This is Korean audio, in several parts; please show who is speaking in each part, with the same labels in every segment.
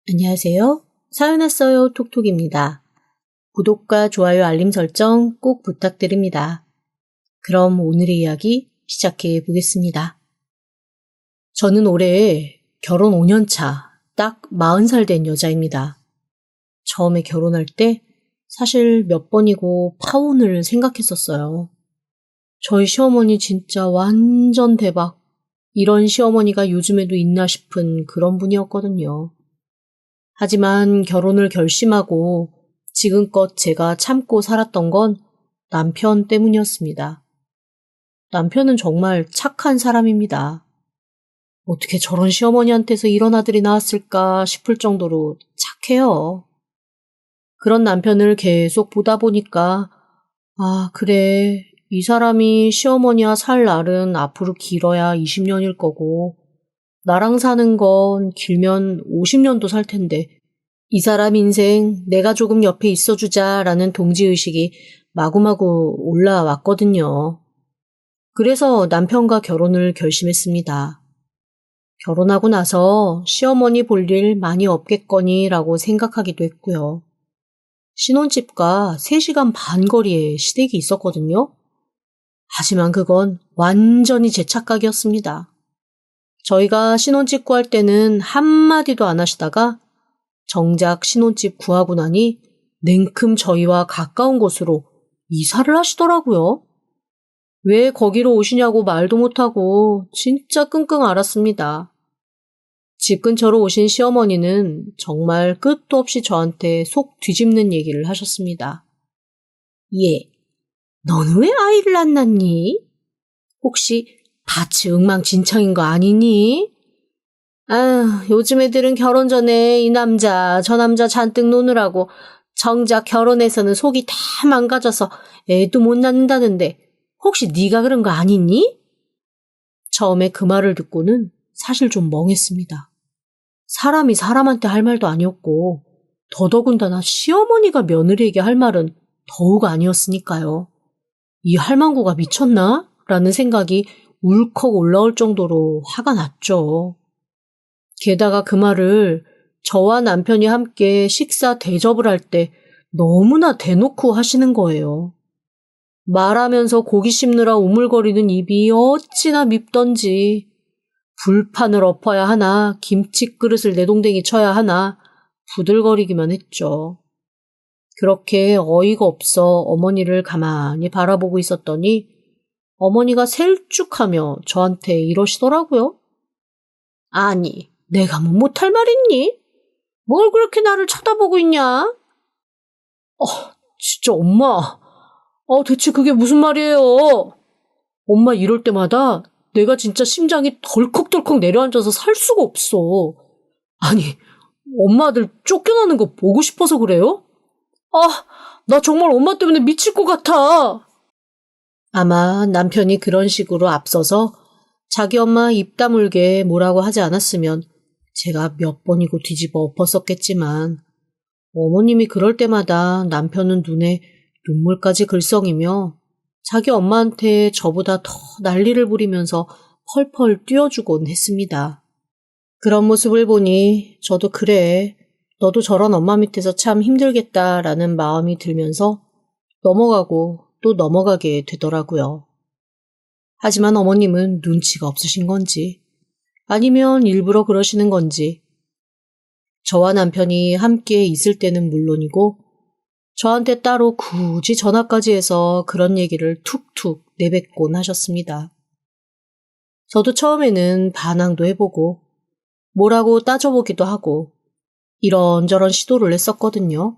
Speaker 1: 안녕하세요. 사연 왔어요 톡톡입니다. 구독과 좋아요 알림 설정 꼭 부탁드립니다. 그럼 오늘의 이야기 시작해 보겠습니다. 저는 올해 결혼 5년 차, 딱 40살 된 여자입니다. 처음에 결혼할 때 사실 몇 번이고 파혼을 생각했었어요. 저희 시어머니 진짜 완전 대박. 이런 시어머니가 요즘에도 있나 싶은 그런 분이었거든요. 하지만 결혼을 결심하고 지금껏 제가 참고 살았던 건 남편 때문이었습니다. 남편은 정말 착한 사람입니다. 어떻게 저런 시어머니한테서 이런 아들이 나왔을까 싶을 정도로 착해요. 그런 남편을 계속 보다 보니까 그래. 이 사람이 시어머니와 살 날은 앞으로 길어야 20년일 거고 나랑 사는 건 길면 50년도 살 텐데 이 사람 인생 내가 조금 옆에 있어주자라는 동지의식이 마구마구 올라왔거든요. 그래서 남편과 결혼을 결심했습니다. 결혼하고 나서 시어머니 볼 일 많이 없겠거니라고 생각하기도 했고요. 신혼집과 3시간 반 거리에 시댁이 있었거든요. 하지만 그건 완전히 제 착각이었습니다. 저희가 신혼집 구할 때는 한마디도 안 하시다가 정작 신혼집 구하고 나니 냉큼 저희와 가까운 곳으로 이사를 하시더라고요. 왜 거기로 오시냐고 말도 못하고 진짜 끙끙 앓았습니다. 집 근처로 오신 시어머니는 정말 끝도 없이 저한테 속 뒤집는 얘기를 하셨습니다. 얘, 너는 왜 아이를 안 낳니? 혹시 밭이 엉망진창인 거 아니니? 요즘 애들은 결혼 전에 이 남자 저 남자 잔뜩 노느라고 정작 결혼해서는 속이 다 망가져서 애도 못 낳는다는데 혹시 네가 그런 거 아니니? 처음에 그 말을 듣고는 사실 좀 멍했습니다. 사람이 사람한테 할 말도 아니었고 더더군다나 시어머니가 며느리에게 할 말은 더욱 아니었으니까요. 이 할망구가 미쳤나? 라는 생각이 울컥 올라올 정도로 화가 났죠. 게다가 그 말을 저와 남편이 함께 식사 대접을 할 때 너무나 대놓고 하시는 거예요. 말하면서 고기 씹느라 우물거리는 입이 어찌나 밉던지 불판을 엎어야 하나 김치 그릇을 내동댕이 쳐야 하나 부들거리기만 했죠. 그렇게 어이가 없어 어머니를 가만히 바라보고 있었더니 어머니가 셀쭉하며 저한테 이러시더라고요. 아니, 내가 뭐 못할 말 있니? 뭘 그렇게 나를 쳐다보고 있냐? 진짜 엄마. 대체 그게 무슨 말이에요? 엄마 이럴 때마다 내가 진짜 심장이 덜컥덜컥 내려앉아서 살 수가 없어. 아니, 엄마들 쫓겨나는 거 보고 싶어서 그래요? 나 정말 엄마 때문에 미칠 것 같아. 아마 남편이 그런 식으로 앞서서 자기 엄마 입 다물게 뭐라고 하지 않았으면 제가 몇 번이고 뒤집어 엎었었겠지만 어머님이 그럴 때마다 남편은 눈에 눈물까지 글썽이며 자기 엄마한테 저보다 더 난리를 부리면서 펄펄 뛰어주곤 했습니다. 그런 모습을 보니 저도 그래, 너도 저런 엄마 밑에서 참 힘들겠다라는 마음이 들면서 넘어가고 또 넘어가게 되더라고요. 하지만 어머님은 눈치가 없으신 건지 아니면 일부러 그러시는 건지 저와 남편이 함께 있을 때는 물론이고 저한테 따로 굳이 전화까지 해서 그런 얘기를 툭툭 내뱉곤 하셨습니다. 저도 처음에는 반항도 해보고 뭐라고 따져보기도 하고 이런저런 시도를 했었거든요.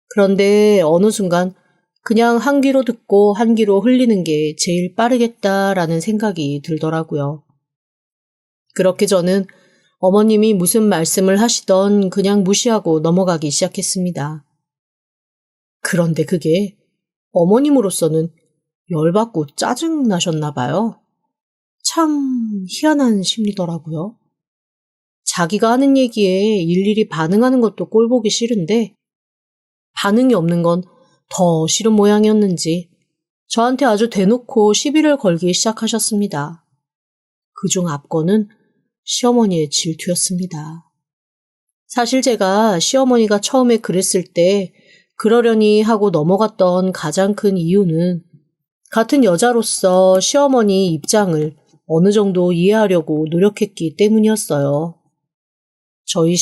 Speaker 1: 그런데 어느 순간 그냥 한 귀로 듣고 한 귀로 흘리는 게 제일 빠르겠다라는 생각이 들더라고요. 그렇게 저는 어머님이 무슨 말씀을 하시던 그냥 무시하고 넘어가기 시작했습니다. 그런데 그게 어머님으로서는 열받고 짜증나셨나 봐요. 참 희한한 심리더라고요. 자기가 하는 얘기에 일일이 반응하는 것도 꼴보기 싫은데 반응이 없는 건 더 싫은 모양이었는지 저한테 아주 대놓고 시비를 걸기 시작하셨습니다. 그중 앞건은 시어머니의 질투였습니다. 사실 제가 시어머니가 처음에 그랬을 때 그러려니 하고 넘어갔던 가장 큰 이유는 같은 여자로서 시어머니 입장을 어느 정도 이해하려고 노력했기 때문이었어요. 저희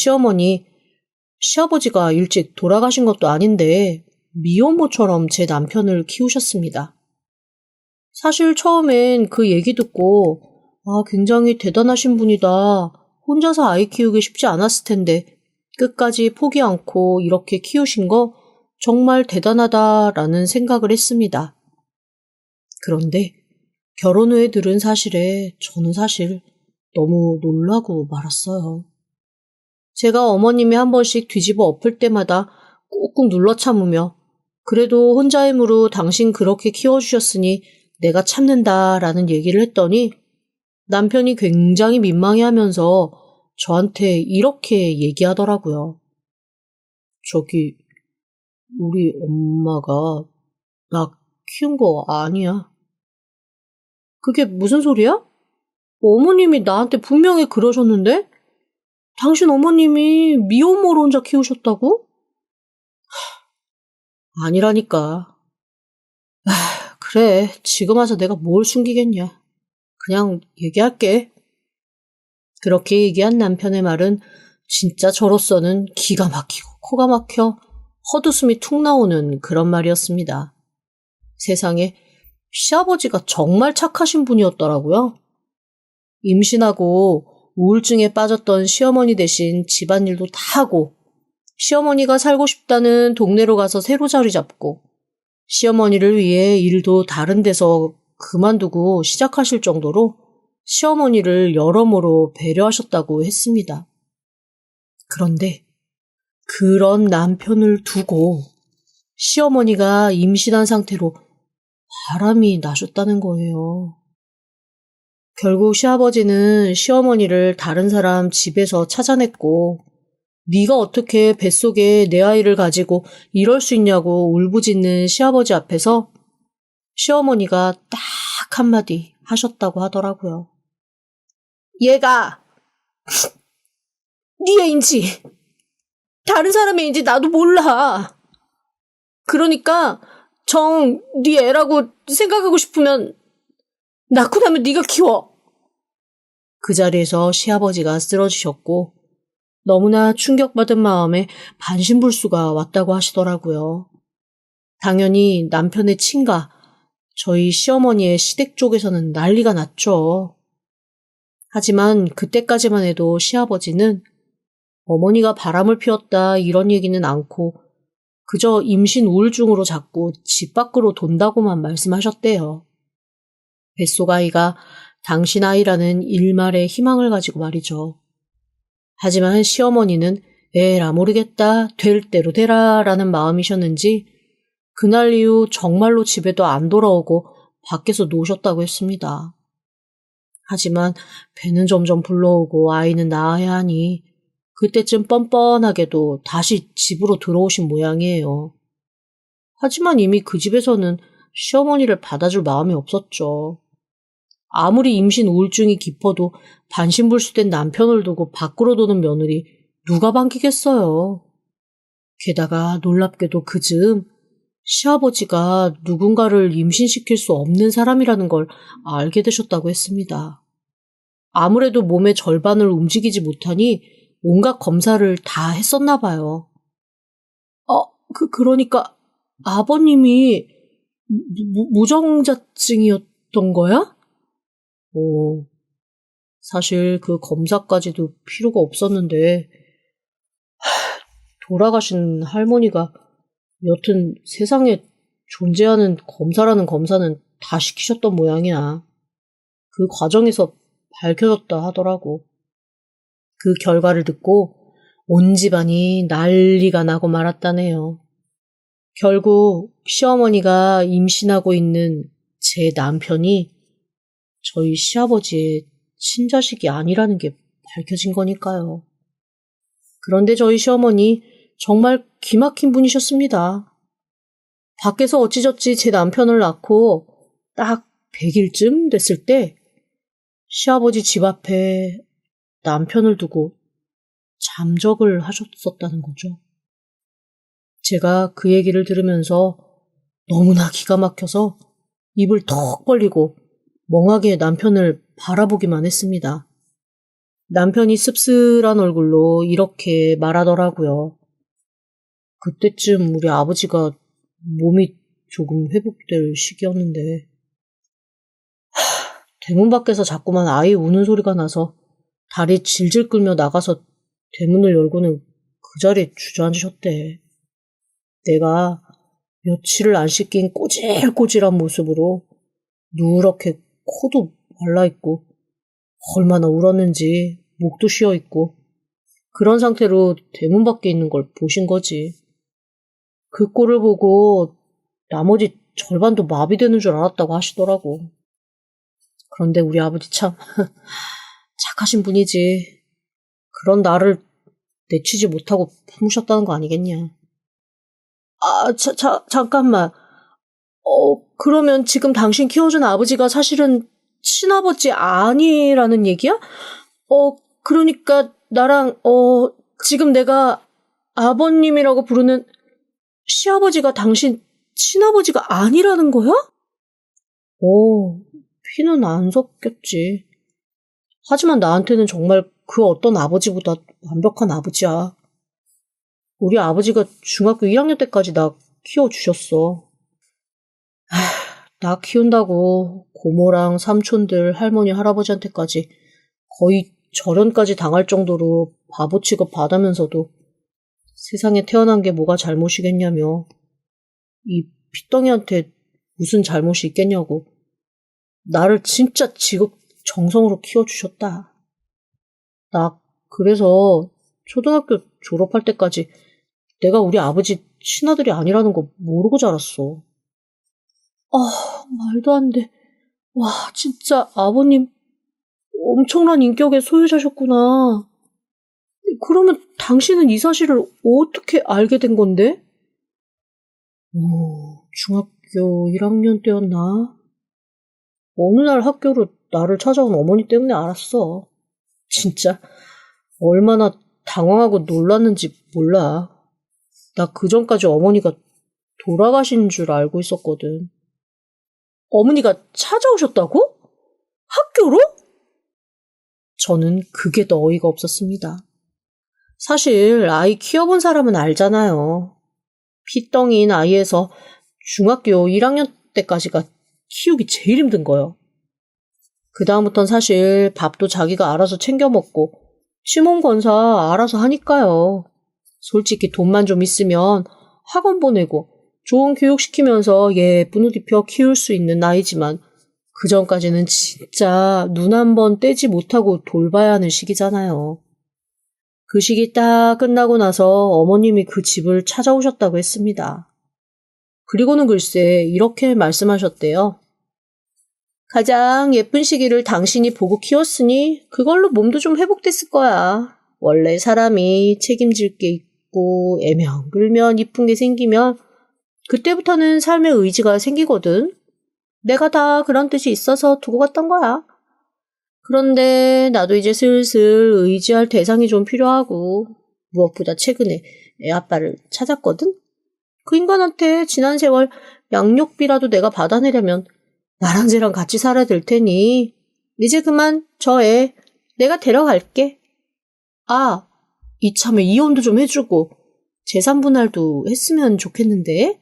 Speaker 1: 시아버지가 일찍 돌아가신 것도 아닌데 미혼모처럼 제 남편을 키우셨습니다. 사실 처음엔 그 얘기 듣고 굉장히 대단하신 분이다. 혼자서 아이 키우기 쉽지 않았을 텐데 끝까지 포기 않고 이렇게 키우신 거 정말 대단하다라는 생각을 했습니다. 그런데 결혼 후에 들은 사실에 저는 사실 너무 놀라고 말았어요. 제가 어머님이 한 번씩 뒤집어 엎을 때마다 꾹꾹 눌러 참으며 그래도 혼자 힘으로 당신 그렇게 키워주셨으니 내가 참는다라는 얘기를 했더니 남편이 굉장히 민망해하면서 저한테 이렇게 얘기하더라고요. 저기 우리 엄마가 나 키운 거 아니야. 그게 무슨 소리야? 어머님이 나한테 분명히 그러셨는데? 당신 어머님이 미혼모로 혼자 키우셨다고? 아니라니까. 그래, 지금 와서 내가 뭘 숨기겠냐. 그냥 얘기할게. 그렇게 얘기한 남편의 말은 진짜 저로서는 기가 막히고 코가 막혀 헛웃음이 툭 나오는 그런 말이었습니다. 세상에 시아버지가 정말 착하신 분이었더라고요. 임신하고 우울증에 빠졌던 시어머니 대신 집안일도 다 하고 시어머니가 살고 싶다는 동네로 가서 새로 자리 잡고 시어머니를 위해 일도 다른 데서 그만두고 시작하실 정도로 시어머니를 여러모로 배려하셨다고 했습니다. 그런데 그런 남편을 두고 시어머니가 임신한 상태로 바람이 나셨다는 거예요. 결국 시아버지는 시어머니를 다른 사람 집에서 찾아냈고 네가 어떻게 뱃속에 내 아이를 가지고 이럴 수 있냐고 울부짖는 시아버지 앞에서 시어머니가 딱 한마디 하셨다고 하더라고요. 얘가 네 애인지 다른 사람의 애인지 나도 몰라. 그러니까 네 애라고 생각하고 싶으면 낳고 나면 네가 키워. 그 자리에서 시아버지가 쓰러지셨고 너무나 충격받은 마음에 반신불수가 왔다고 하시더라고요. 당연히 남편의 친가, 저희 시어머니의 시댁 쪽에서는 난리가 났죠. 하지만 그때까지만 해도 시아버지는 어머니가 바람을 피웠다 이런 얘기는 않고 그저 임신 우울증으로 자꾸 집 밖으로 돈다고만 말씀하셨대요. 뱃속 아이가 당신 아이라는 일말의 희망을 가지고 말이죠. 하지만 시어머니는 에라 모르겠다 될 대로 되라 라는 마음이셨는지 그날 이후 정말로 집에도 안 돌아오고 밖에서 노셨다고 했습니다. 하지만 배는 점점 불러오고 아이는 낳아야 하니 그때쯤 뻔뻔하게도 다시 집으로 들어오신 모양이에요. 하지만 이미 그 집에서는 시어머니를 받아줄 마음이 없었죠. 아무리 임신 우울증이 깊어도 반신불수된 남편을 두고 밖으로 도는 며느리 누가 반기겠어요. 게다가 놀랍게도 그 즈음 시아버지가 누군가를 임신시킬 수 없는 사람이라는 걸 알게 되셨다고 했습니다. 아무래도 몸의 절반을 움직이지 못하니 온갖 검사를 다 했었나 봐요. 그러니까 아버님이 무정자증이었던 거야? 사실 그 검사까지도 필요가 없었는데 돌아가신 할머니가 여튼 세상에 존재하는 검사라는 검사는 다 시키셨던 모양이야. 그 과정에서 밝혀졌다 하더라고. 그 결과를 듣고 온 집안이 난리가 나고 말았다네요. 결국 시어머니가 임신하고 있는 제 남편이 저희 시아버지의 친자식이 아니라는 게 밝혀진 거니까요. 그런데 저희 시어머니 정말 기막힌 분이셨습니다. 밖에서 어찌저찌 제 남편을 낳고 딱 100일쯤 됐을 때 시아버지 집 앞에 남편을 두고 잠적을 하셨었다는 거죠. 제가 그 얘기를 들으면서 너무나 기가 막혀서 입을 턱 벌리고 멍하게 남편을 바라보기만 했습니다. 남편이 씁쓸한 얼굴로 이렇게 말하더라고요. 그때쯤 우리 아버지가 몸이 조금 회복될 시기였는데 대문 밖에서 자꾸만 아이 우는 소리가 나서 다리 질질 끌며 나가서 대문을 열고는 그 자리에 주저앉으셨대. 내가 며칠을 안 씻긴 꼬질꼬질한 모습으로 누렇게 코도 말라있고 얼마나 울었는지 목도 쉬어있고 그런 상태로 대문 밖에 있는 걸 보신 거지. 그 꼴을 보고 나머지 절반도 마비되는 줄 알았다고 하시더라고. 그런데 우리 아버지 참 착하신 분이지. 그런 나를 내치지 못하고 품으셨다는 거 아니겠냐. 잠깐만. 그러면 지금 당신 키워준 아버지가 사실은 친아버지 아니라는 얘기야? 그러니까 나랑, 지금 내가 아버님이라고 부르는 시아버지가 당신 친아버지가 아니라는 거야? 피는 안 섞였지. 하지만 나한테는 정말 그 어떤 아버지보다 완벽한 아버지야. 우리 아버지가 중학교 1학년 때까지 나 키워주셨어. 나 키운다고 고모랑 삼촌들, 할머니, 할아버지한테까지 거의 절연까지 당할 정도로 바보 취급 받으면서도 세상에 태어난 게 뭐가 잘못이겠냐며 이 핏덩이한테 무슨 잘못이 있겠냐고 나를 진짜 지극 정성으로 키워주셨다. 나 그래서 초등학교 졸업할 때까지 내가 우리 아버지 친아들이 아니라는 거 모르고 자랐어. 말도 안 돼. 와, 진짜 아버님 엄청난 인격의 소유자셨구나. 그러면 당신은 이 사실을 어떻게 알게 된 건데? 중학교 1학년 때였나? 어느 날 학교로 나를 찾아온 어머니 때문에 알았어. 진짜 얼마나 당황하고 놀랐는지 몰라. 나 그전까지 어머니가 돌아가신 줄 알고 있었거든. 어머니가 찾아오셨다고? 학교로? 저는 그게 더 어이가 없었습니다. 사실 아이 키워본 사람은 알잖아요. 피덩이인 아이에서 중학교 1학년 때까지가 키우기 제일 힘든 거요. 그 다음부턴 사실 밥도 자기가 알아서 챙겨 먹고 시몬 건사 알아서 하니까요. 솔직히 돈만 좀 있으면 학원 보내고 좋은 교육 시키면서 예쁜 옷 입혀 키울 수 있는 나이지만 그 전까지는 진짜 눈 한 번 떼지 못하고 돌봐야 하는 시기잖아요. 그 시기 딱 끝나고 나서 어머님이 그 집을 찾아오셨다고 했습니다. 그리고는 글쎄 이렇게 말씀하셨대요. 가장 예쁜 시기를 당신이 보고 키웠으니 그걸로 몸도 좀 회복됐을 거야. 원래 사람이 책임질 게 있고 애면 끌면 이쁜 게 생기면 그때부터는 삶의 의지가 생기거든. 내가 다 그런 뜻이 있어서 두고 갔던 거야. 그런데 나도 이제 슬슬 의지할 대상이 좀 필요하고 무엇보다 최근에 애 아빠를 찾았거든. 그 인간한테 지난 세월 양육비라도 내가 받아내려면 나랑 쟤랑 같이 살아야 될 테니 이제 그만 저 애 내가 데려갈게. 이참에 이혼도 좀 해주고 재산 분할도 했으면 좋겠는데.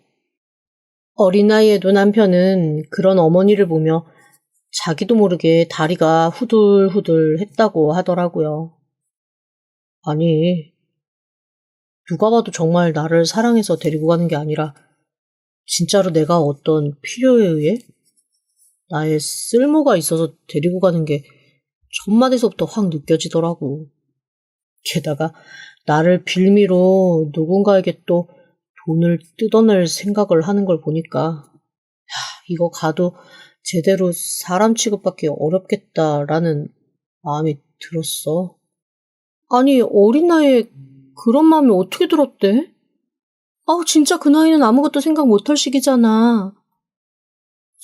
Speaker 1: 어린 나이에도 남편은 그런 어머니를 보며 자기도 모르게 다리가 후들후들 했다고 하더라고요. 아니, 누가 봐도 정말 나를 사랑해서 데리고 가는 게 아니라 진짜로 내가 어떤 필요에 의해 나의 쓸모가 있어서 데리고 가는 게 첫마디서부터 확 느껴지더라고. 게다가 나를 빌미로 누군가에게 또 돈을 뜯어낼 생각을 하는 걸 보니까 이거 가도 제대로 사람 취급받기 어렵겠다라는 마음이 들었어. 아니, 어린 나이에 그런 마음이 어떻게 들었대? 진짜 그 나이는 아무것도 생각 못할 시기잖아.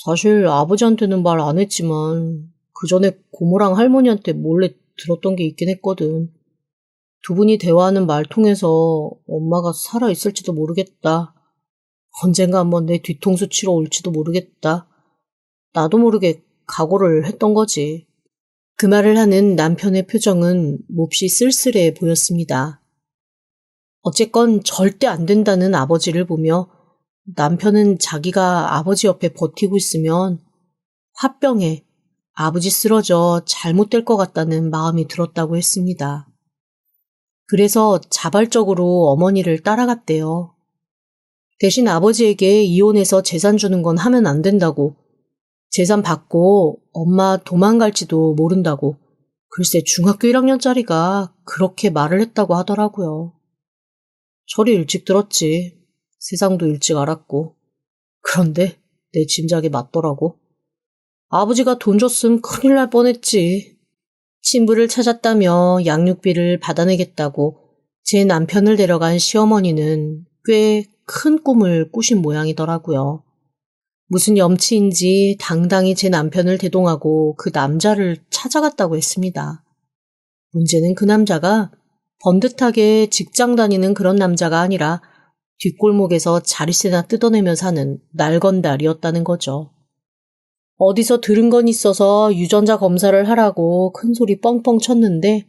Speaker 1: 사실 아버지한테는 말 안 했지만 그 전에 고모랑 할머니한테 몰래 들었던 게 있긴 했거든. 두 분이 대화하는 말 통해서 엄마가 살아있을지도 모르겠다. 언젠가 한번 내 뒤통수 치러 올지도 모르겠다. 나도 모르게 각오를 했던 거지. 그 말을 하는 남편의 표정은 몹시 쓸쓸해 보였습니다. 어쨌건 절대 안 된다는 아버지를 보며 남편은 자기가 아버지 옆에 버티고 있으면 화병에 아버지 쓰러져 잘못될 것 같다는 마음이 들었다고 했습니다. 그래서 자발적으로 어머니를 따라갔대요. 대신 아버지에게 이혼해서 재산 주는 건 하면 안 된다고, 재산 받고 엄마 도망갈지도 모른다고, 글쎄 중학교 1학년짜리가 그렇게 말을 했다고 하더라고요. 철이 일찍 들었지. 세상도 일찍 알았고. 그런데 내 짐작이 맞더라고. 아버지가 돈 줬으면 큰일 날 뻔했지. 신부를 찾았다며 양육비를 받아내겠다고 제 남편을 데려간 시어머니는 꽤 큰 꿈을 꾸신 모양이더라고요. 무슨 염치인지 당당히 제 남편을 대동하고 그 남자를 찾아갔다고 했습니다. 문제는 그 남자가 번듯하게 직장 다니는 그런 남자가 아니라 뒷골목에서 자릿세나 뜯어내며 사는 날건달이었다는 거죠. 어디서 들은 건 있어서 유전자 검사를 하라고 큰소리 뻥뻥 쳤는데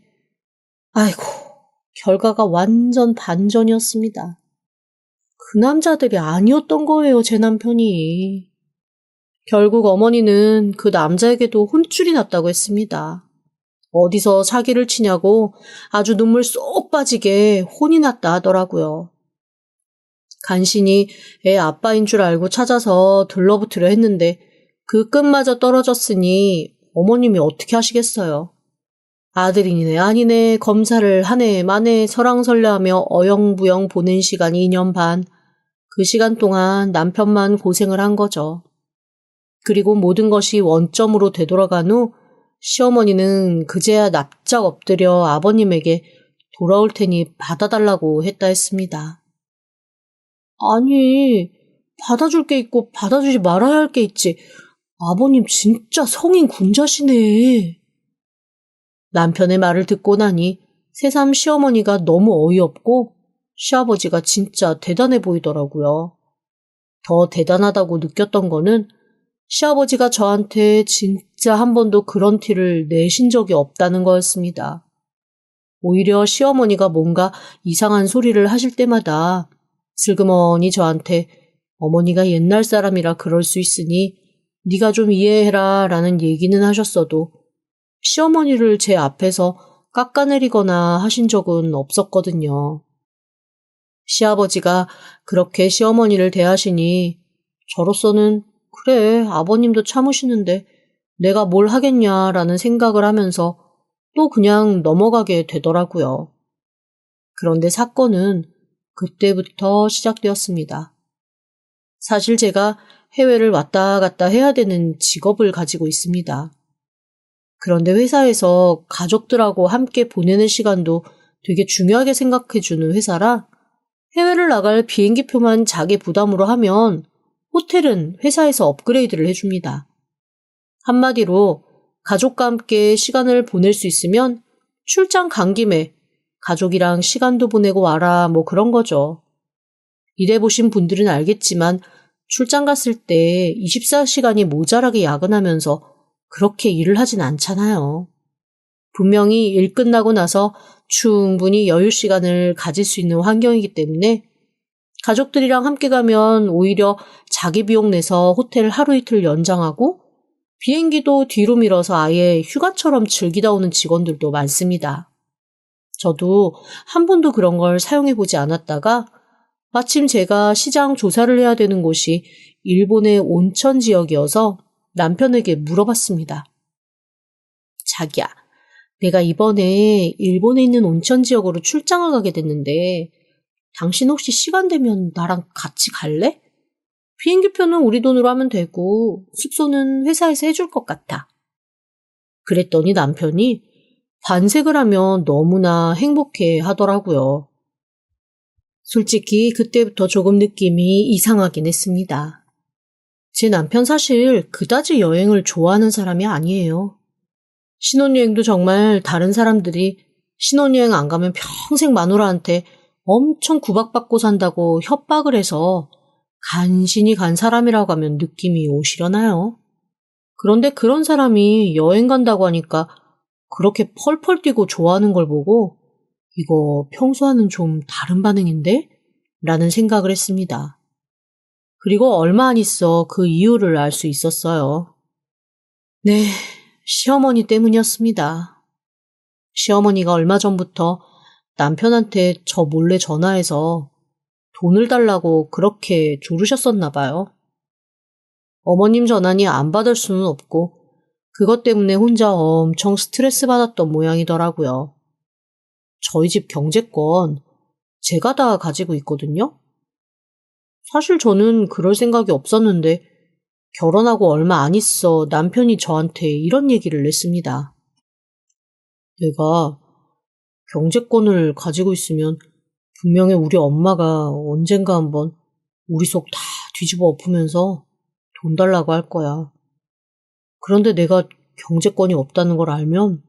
Speaker 1: 아이고 결과가 완전 반전이었습니다. 그 남자들이 아니었던 거예요, 제 남편이. 결국 어머니는 그 남자에게도 혼쭐이 났다고 했습니다. 어디서 사기를 치냐고 아주 눈물 쏙 빠지게 혼이 났다 하더라고요. 간신히 애 아빠인 줄 알고 찾아서 들러붙으려 했는데 그 끝마저 떨어졌으니 어머님이 어떻게 하시겠어요. 아들이네 아니네 검사를 하네 마네 설왕설래하며 어영부영 보낸 시간이 2년 반. 그 시간 동안 남편만 고생을 한 거죠. 그리고 모든 것이 원점으로 되돌아간 후 시어머니는 그제야 납작 엎드려 아버님에게 돌아올 테니 받아달라고 했다 했습니다. 아니, 받아줄 게 있고 받아주지 말아야 할 게 있지. 아버님 진짜 성인 군자시네. 남편의 말을 듣고 나니 새삼 시어머니가 너무 어이없고 시아버지가 진짜 대단해 보이더라고요. 더 대단하다고 느꼈던 거는 시아버지가 저한테 진짜 한 번도 그런 티를 내신 적이 없다는 거였습니다. 오히려 시어머니가 뭔가 이상한 소리를 하실 때마다 슬그머니 저한테 어머니가 옛날 사람이라 그럴 수 있으니 네가 좀 이해해라 라는 얘기는 하셨어도 시어머니를 제 앞에서 깎아내리거나 하신 적은 없었거든요. 시아버지가 그렇게 시어머니를 대하시니 저로서는 그래 아버님도 참으시는데 내가 뭘 하겠냐라는 생각을 하면서 또 그냥 넘어가게 되더라고요. 그런데 사건은 그때부터 시작되었습니다. 사실 제가 해외를 왔다 갔다 해야 되는 직업을 가지고 있습니다. 그런데 회사에서 가족들하고 함께 보내는 시간도 되게 중요하게 생각해주는 회사라 해외를 나갈 비행기표만 자기 부담으로 하면 호텔은 회사에서 업그레이드를 해줍니다. 한마디로 가족과 함께 시간을 보낼 수 있으면 출장 간 김에 가족이랑 시간도 보내고 와라 뭐 그런 거죠. 일해보신 분들은 알겠지만 출장 갔을 때 24시간이 모자라게 야근하면서 그렇게 일을 하진 않잖아요. 분명히 일 끝나고 나서 충분히 여유 시간을 가질 수 있는 환경이기 때문에 가족들이랑 함께 가면 오히려 자기 비용 내서 호텔 하루 이틀 연장하고 비행기도 뒤로 밀어서 아예 휴가처럼 즐기다 오는 직원들도 많습니다. 저도 한 번도 그런 걸 사용해보지 않았다가 마침 제가 시장 조사를 해야 되는 곳이 일본의 온천 지역이어서 남편에게 물어봤습니다. 자기야, 내가 이번에 일본에 있는 온천 지역으로 출장을 가게 됐는데 당신 혹시 시간 되면 나랑 같이 갈래? 비행기표는 우리 돈으로 하면 되고 숙소는 회사에서 해줄 것 같아. 그랬더니 남편이 반색을 하면 너무나 행복해 하더라고요. 솔직히 그때부터 조금 느낌이 이상하긴 했습니다. 제 남편 사실 그다지 여행을 좋아하는 사람이 아니에요. 신혼여행도 정말 다른 사람들이 신혼여행 안 가면 평생 마누라한테 엄청 구박받고 산다고 협박을 해서 간신히 간 사람이라고 하면 느낌이 오시려나요? 그런데 그런 사람이 여행 간다고 하니까 그렇게 펄펄 뛰고 좋아하는 걸 보고 이거 평소와는 좀 다른 반응인데? 라는 생각을 했습니다. 그리고 얼마 안 있어 그 이유를 알 수 있었어요. 네, 시어머니 때문이었습니다. 시어머니가 얼마 전부터 남편한테 저 몰래 전화해서 돈을 달라고 그렇게 조르셨었나 봐요. 어머님 전화니 안 받을 수는 없고 그것 때문에 혼자 엄청 스트레스 받았던 모양이더라고요. 저희 집 경제권 제가 다 가지고 있거든요. 사실 저는 그럴 생각이 없었는데 결혼하고 얼마 안 있어 남편이 저한테 이런 얘기를 냈습니다. 내가 경제권을 가지고 있으면 분명히 우리 엄마가 언젠가 한번 우리 속 다 뒤집어 엎으면서 돈 달라고 할 거야. 그런데 내가 경제권이 없다는 걸 알면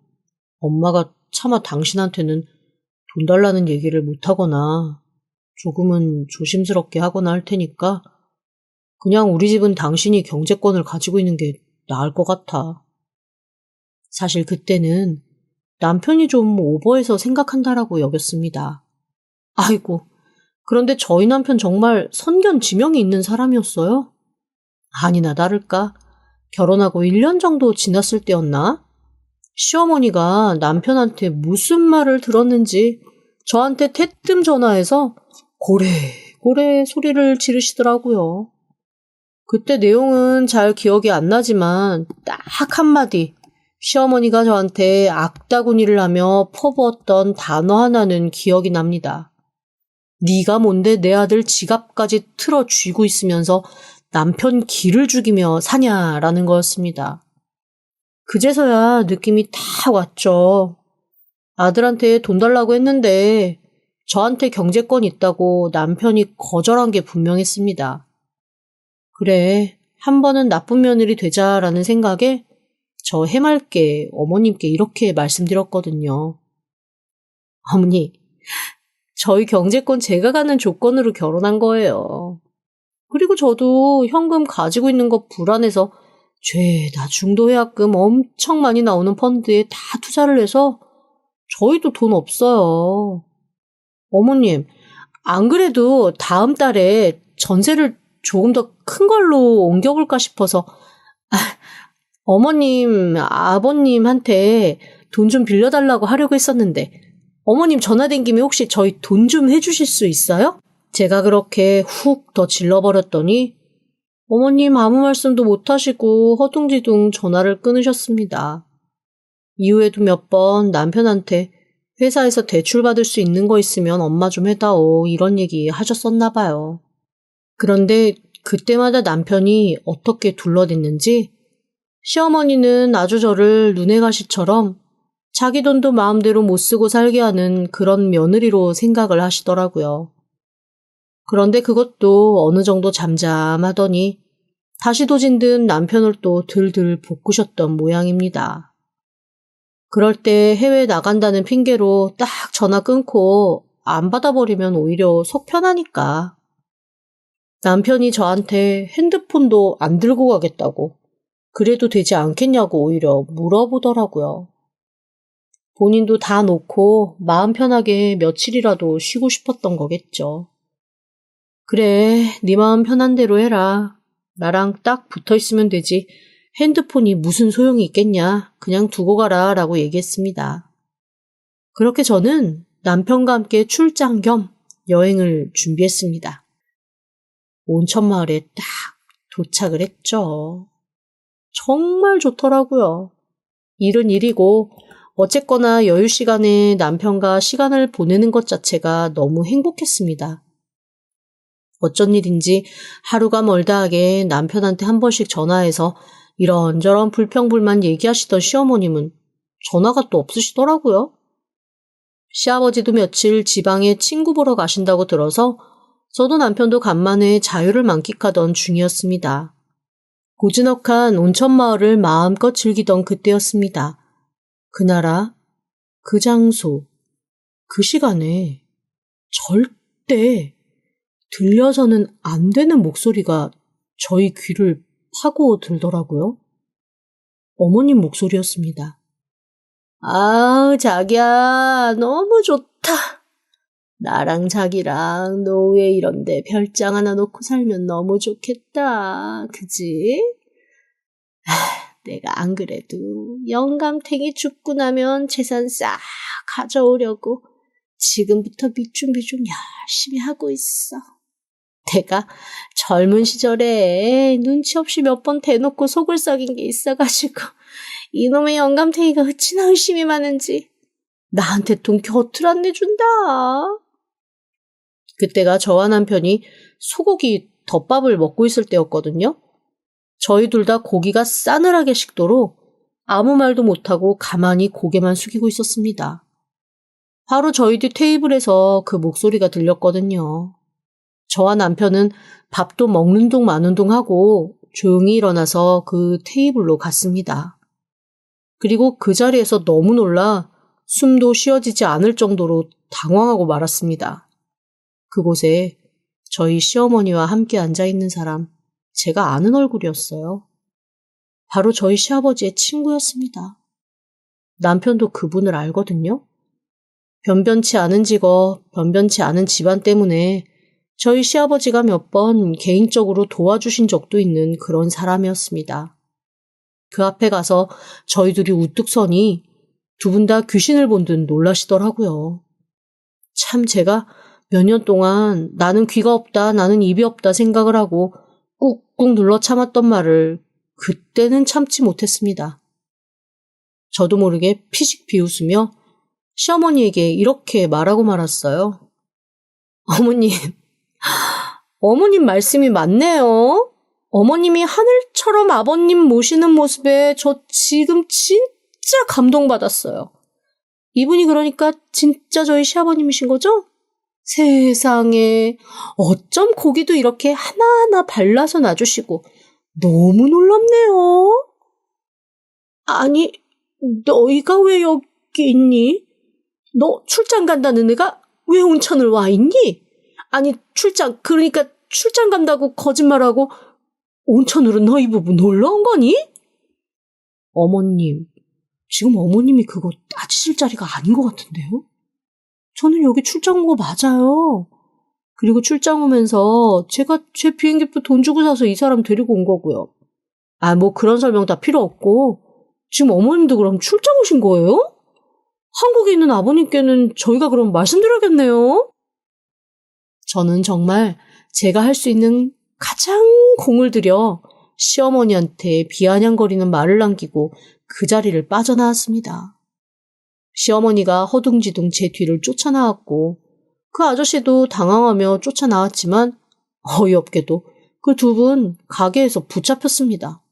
Speaker 1: 엄마가 차마 당신한테는 돈 달라는 얘기를 못하거나 조금은 조심스럽게 하거나 할 테니까 그냥 우리 집은 당신이 경제권을 가지고 있는 게 나을 것 같아. 사실 그때는 남편이 좀 오버해서 생각한다라고 여겼습니다. 아이고, 그런데 저희 남편 정말 선견지명이 있는 사람이었어요. 아니나 다를까 결혼하고 1년 정도 지났을 때였나? 시어머니가 남편한테 무슨 말을 들었는지 저한테 태뜸 전화해서 고래고래 소리를 지르시더라고요. 그때 내용은 잘 기억이 안 나지만 딱 한마디 시어머니가 저한테 악다구니를 하며 퍼부었던 단어 하나는 기억이 납니다. 네가 뭔데 내 아들 지갑까지 틀어 쥐고 있으면서 남편 기를 죽이며 사냐라는 거였습니다. 그제서야 느낌이 다 왔죠. 아들한테 돈 달라고 했는데 저한테 경제권 있다고 남편이 거절한 게 분명했습니다. 그래, 한 번은 나쁜 며느리 되자라는 생각에 저 해맑게 어머님께 이렇게 말씀드렸거든요. 어머니, 저희 경제권 제가 가는 조건으로 결혼한 거예요. 그리고 저도 현금 가지고 있는 거 불안해서 죄다 중도예약금 엄청 많이 나오는 펀드에 다 투자를 해서 저희도 돈 없어요. 어머님, 안 그래도 다음 달에 전세를 조금 더 큰 걸로 옮겨볼까 싶어서 어머님, 아버님한테 돈 좀 빌려달라고 하려고 했었는데 어머님 전화 된 김에 혹시 저희 돈 좀 해주실 수 있어요? 제가 그렇게 훅 더 질러버렸더니 어머님 아무 말씀도 못하시고 허둥지둥 전화를 끊으셨습니다. 이후에도 몇 번 남편한테 회사에서 대출받을 수 있는 거 있으면 엄마 좀 해다오 이런 얘기 하셨었나 봐요. 그런데 그때마다 남편이 어떻게 둘러댔는지 시어머니는 아주 저를 눈의 가시처럼 자기 돈도 마음대로 못 쓰고 살게 하는 그런 며느리로 생각을 하시더라고요. 그런데 그것도 어느 정도 잠잠하더니 다시 도진 듯 남편을 또 들들 볶으셨던 모양입니다. 그럴 때 해외 나간다는 핑계로 딱 전화 끊고 안 받아버리면 오히려 속 편하니까. 남편이 저한테 핸드폰도 안 들고 가겠다고 그래도 되지 않겠냐고 오히려 물어보더라고요. 본인도 다 놓고 마음 편하게 며칠이라도 쉬고 싶었던 거겠죠. 그래, 네 마음 편한 대로 해라. 나랑 딱 붙어있으면 되지. 핸드폰이 무슨 소용이 있겠냐. 그냥 두고 가라 라고 얘기했습니다. 그렇게 저는 남편과 함께 출장 겸 여행을 준비했습니다. 온천마을에 딱 도착을 했죠. 정말 좋더라고요. 일은 일이고 어쨌거나 여유 시간에 남편과 시간을 보내는 것 자체가 너무 행복했습니다. 어쩐 일인지 하루가 멀다 하게 남편한테 한 번씩 전화해서 이런저런 불평불만 얘기하시던 시어머님은 전화가 또 없으시더라고요. 시아버지도 며칠 지방에 친구 보러 가신다고 들어서 저도 남편도 간만에 자유를 만끽하던 중이었습니다. 고즈넉한 온천마을을 마음껏 즐기던 그때였습니다. 그 나라, 그 장소, 그 시간에 절대 들려서는 안 되는 목소리가 저희 귀를 파고들더라고요. 어머님 목소리였습니다. 아, 자기야, 너무 좋다. 나랑 자기랑 노후에 이런데 별장 하나 놓고 살면 너무 좋겠다. 그지? 내가 안 그래도 영감탱이 죽고 나면 재산 싹 가져오려고 지금부터 밑중비중 열심히 하고 있어. 내가 젊은 시절에 눈치 없이 몇 번 대놓고 속을 썩인 게 있어가지고 이놈의 영감탱이가 어찌나 의심이 많은지 나한테 돈 곁을 안 내준다. 그때가 저와 남편이 소고기 덮밥을 먹고 있을 때였거든요. 저희 둘 다 고기가 싸늘하게 식도록 아무 말도 못하고 가만히 고개만 숙이고 있었습니다. 바로 저희 뒤 테이블에서 그 목소리가 들렸거든요. 저와 남편은 밥도 먹는 둥 마는 둥 하고 조용히 일어나서 그 테이블로 갔습니다. 그리고 그 자리에서 너무 놀라 숨도 쉬어지지 않을 정도로 당황하고 말았습니다. 그곳에 저희 시어머니와 함께 앉아있는 사람, 제가 아는 얼굴이었어요. 바로 저희 시아버지의 친구였습니다. 남편도 그분을 알거든요. 변변치 않은 직업, 변변치 않은 집안 때문에 저희 시아버지가 몇 번 개인적으로 도와주신 적도 있는 그런 사람이었습니다. 그 앞에 가서 저희 둘이 우뚝 서니 두 분 다 귀신을 본 듯 놀라시더라고요. 참 제가 몇 년 동안 나는 귀가 없다, 나는 입이 없다 생각을 하고 꾹꾹 눌러 참았던 말을 그때는 참지 못했습니다. 저도 모르게 피식 비웃으며 시어머니에게 이렇게 말하고 말았어요. 어머님 말씀이 맞네요. 어머님이 하늘처럼 아버님 모시는 모습에 저 지금 진짜 감동받았어요. 이분이 그러니까 진짜 저희 시아버님이신 거죠? 세상에, 어쩜 고기도 이렇게 하나하나 발라서 놔주시고 너무 놀랍네요. 아니, 너희가 왜 여기 있니? 너 출장 간다는 애가 왜 온천을 와 있니? 아니, 그러니까 출장 간다고 거짓말하고 온천으로 너희 부부 놀러 온 거니? 어머님, 지금 어머님이 그거 따지실 자리가 아닌 것 같은데요? 저는 여기 출장 온 거 맞아요. 그리고 출장 오면서 제가 제 비행기표 돈 주고 사서 이 사람 데리고 온 거고요. 뭐 그런 설명 다 필요 없고 지금 어머님도 그럼 출장 오신 거예요? 한국에 있는 아버님께는 저희가 그럼 말씀드려야겠네요. 저는 정말 제가 할 수 있는 가장 공을 들여 시어머니한테 비아냥거리는 말을 남기고 그 자리를 빠져나왔습니다. 시어머니가 허둥지둥 제 뒤를 쫓아나왔고 그 아저씨도 당황하며 쫓아나왔지만 어이없게도 그 두 분 가게에서 붙잡혔습니다.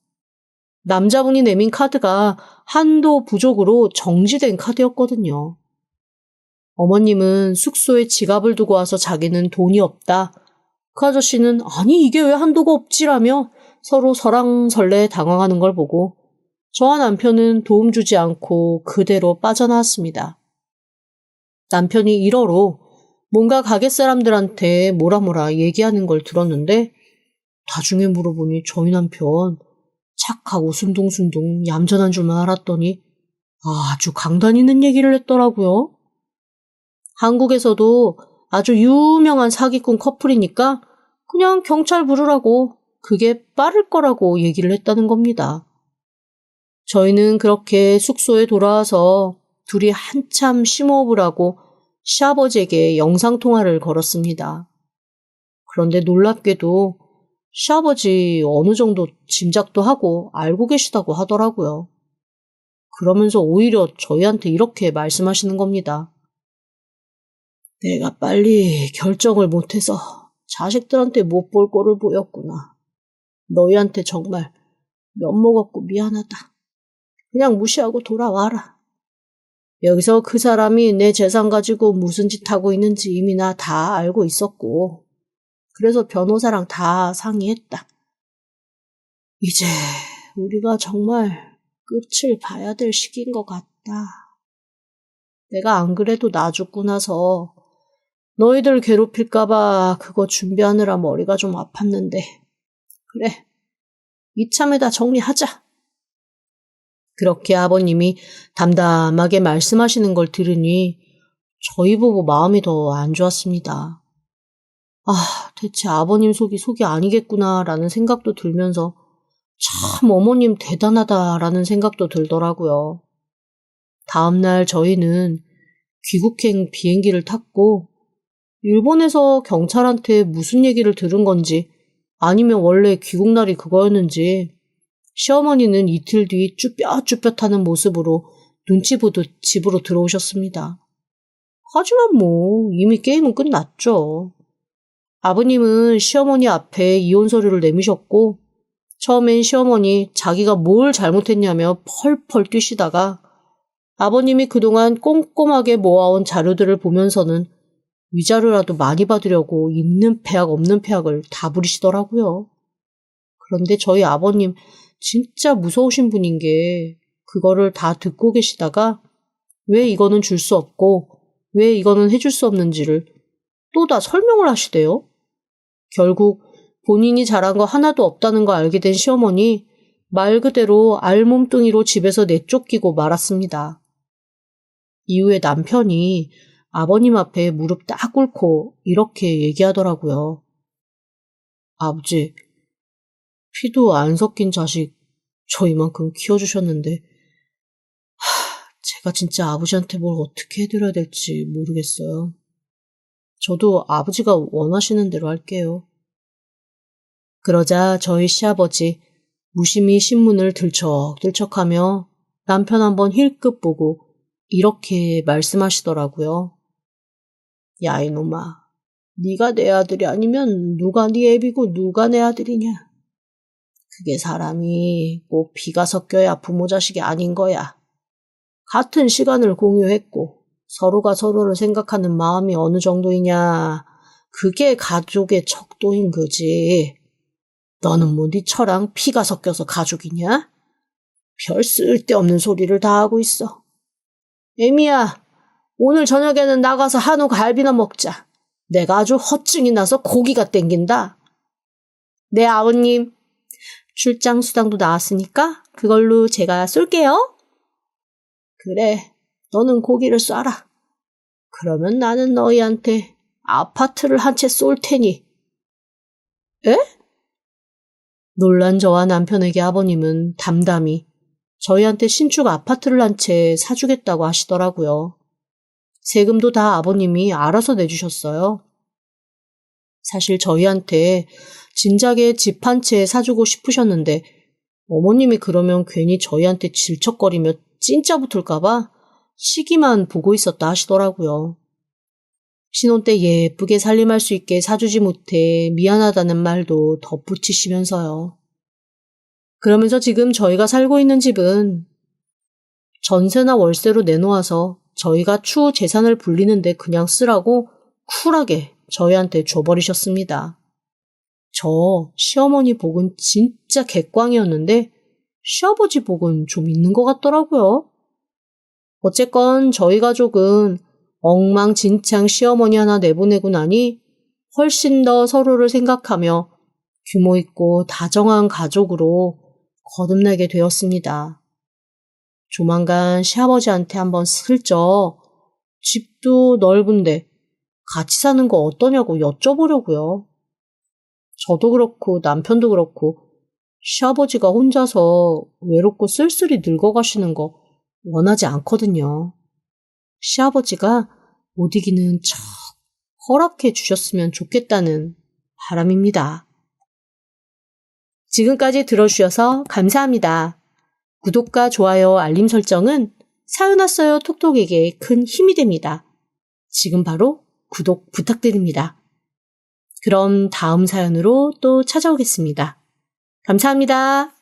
Speaker 1: 남자분이 내민 카드가 한도 부족으로 정지된 카드였거든요. 어머님은 숙소에 지갑을 두고 와서 자기는 돈이 없다. 그 아저씨는 아니 이게 왜 한도가 없지라며 서로 설왕설래 당황하는 걸 보고 저와 남편은 도움 주지 않고 그대로 빠져나왔습니다. 남편이 1어로 뭔가 가게 사람들한테 뭐라 얘기하는 걸 들었는데 나중에 물어보니 저희 남편 착하고 순둥순둥 얌전한 줄만 알았더니 아주 강단 있는 얘기를 했더라고요. 한국에서도 아주 유명한 사기꾼 커플이니까 그냥 경찰 부르라고 그게 빠를 거라고 얘기를 했다는 겁니다. 저희는 그렇게 숙소에 돌아와서 둘이 한참 심호흡을 하고 시아버지에게 영상통화를 걸었습니다. 그런데 놀랍게도 시아버지 어느 정도 짐작도 하고 알고 계시다고 하더라고요. 그러면서 오히려 저희한테 이렇게 말씀하시는 겁니다. 내가 빨리 결정을 못해서 자식들한테 못 볼 꼴을 보였구나. 너희한테 정말 면목 없고 미안하다. 그냥 무시하고 돌아와라. 여기서 그 사람이 내 재산 가지고 무슨 짓 하고 있는지 이미 나 다 알고 있었고 그래서 변호사랑 다 상의했다. 이제 우리가 정말 끝을 봐야 될 시기인 것 같다. 내가 안 그래도 나 죽고 나서 너희들 괴롭힐까봐 그거 준비하느라 머리가 좀 아팠는데. 그래, 이참에 다 정리하자. 그렇게 아버님이 담담하게 말씀하시는 걸 들으니 저희 보고 마음이 더 안 좋았습니다. 대체 아버님 속이 아니겠구나라는 생각도 들면서 참 어머님 대단하다라는 생각도 들더라고요. 다음날 저희는 귀국행 비행기를 탔고 일본에서 경찰한테 무슨 얘기를 들은 건지 아니면 원래 귀국날이 그거였는지 시어머니는 이틀 뒤 쭈뼛쭈뼛하는 모습으로 눈치 보듯 집으로 들어오셨습니다. 하지만 이미 게임은 끝났죠. 아버님은 시어머니 앞에 이혼 서류를 내미셨고 처음엔 시어머니 자기가 뭘 잘못했냐며 펄펄 뛰시다가 아버님이 그동안 꼼꼼하게 모아온 자료들을 보면서는 위자료라도 많이 받으려고 있는 폐악 없는 폐악을 다 부리시더라고요. 그런데 저희 아버님 진짜 무서우신 분인 게 그거를 다 듣고 계시다가 왜 이거는 줄 수 없고 왜 이거는 해줄 수 없는지를 또 다 설명을 하시대요. 결국 본인이 잘한 거 하나도 없다는 거 알게 된 시어머니 말 그대로 알몸뚱이로 집에서 내쫓기고 말았습니다. 이후에 남편이 아버님 앞에 무릎 딱 꿇고 이렇게 얘기하더라고요. 아버지, 피도 안 섞인 자식 저 이만큼 키워주셨는데 제가 진짜 아버지한테 뭘 어떻게 해드려야 될지 모르겠어요. 저도 아버지가 원하시는 대로 할게요. 그러자 저희 시아버지 무심히 신문을 들척들척하며 남편 한번 힐끗 보고 이렇게 말씀하시더라고요. 야 이놈아, 네가 내 아들이 아니면 누가 네 애비고 누가 내 아들이냐. 그게 사람이 꼭 피가 섞여야 부모 자식이 아닌 거야. 같은 시간을 공유했고 서로가 서로를 생각하는 마음이 어느 정도이냐. 그게 가족의 척도인 거지. 너는 네 처랑 피가 섞여서 가족이냐? 별 쓸데없는 소리를 다 하고 있어. 애미야, 오늘 저녁에는 나가서 한우 갈비나 먹자. 내가 아주 허증이 나서 고기가 땡긴다. 네, 아버님. 출장 수당도 나왔으니까 그걸로 제가 쏠게요. 그래, 너는 고기를 쏴라. 그러면 나는 너희한테 아파트를 한 채 쏠 테니. 에? 놀란 저와 남편에게 아버님은 담담히 저희한테 신축 아파트를 한 채 사주겠다고 하시더라고요. 세금도 다 아버님이 알아서 내주셨어요. 사실 저희한테 진작에 집 한 채 사주고 싶으셨는데 어머님이 그러면 괜히 저희한테 질척거리며 찐짜 붙을까봐 시기만 보고 있었다 하시더라고요. 신혼 때 예쁘게 살림할 수 있게 사주지 못해 미안하다는 말도 덧붙이시면서요. 그러면서 지금 저희가 살고 있는 집은 전세나 월세로 내놓아서 저희가 추후 재산을 불리는데 그냥 쓰라고 쿨하게 저희한테 줘버리셨습니다. 저 시어머니 복은 진짜 객광이었는데 시아버지 복은 좀 있는 것 같더라고요. 어쨌건 저희 가족은 엉망진창 시어머니 하나 내보내고 나니 훨씬 더 서로를 생각하며 규모 있고 다정한 가족으로 거듭나게 되었습니다. 조만간 시아버지한테 한번 슬쩍 집도 넓은데 같이 사는 거 어떠냐고 여쭤보려고요. 저도 그렇고 남편도 그렇고 시아버지가 혼자서 외롭고 쓸쓸히 늙어가시는 거 원하지 않거든요. 시아버지가 못 이기는 척 허락해 주셨으면 좋겠다는 바람입니다. 지금까지 들어주셔서 감사합니다. 구독과 좋아요, 알림 설정은 사연 왔어요 톡톡에게 큰 힘이 됩니다. 지금 바로 구독 부탁드립니다. 그럼 다음 사연으로 또 찾아오겠습니다. 감사합니다.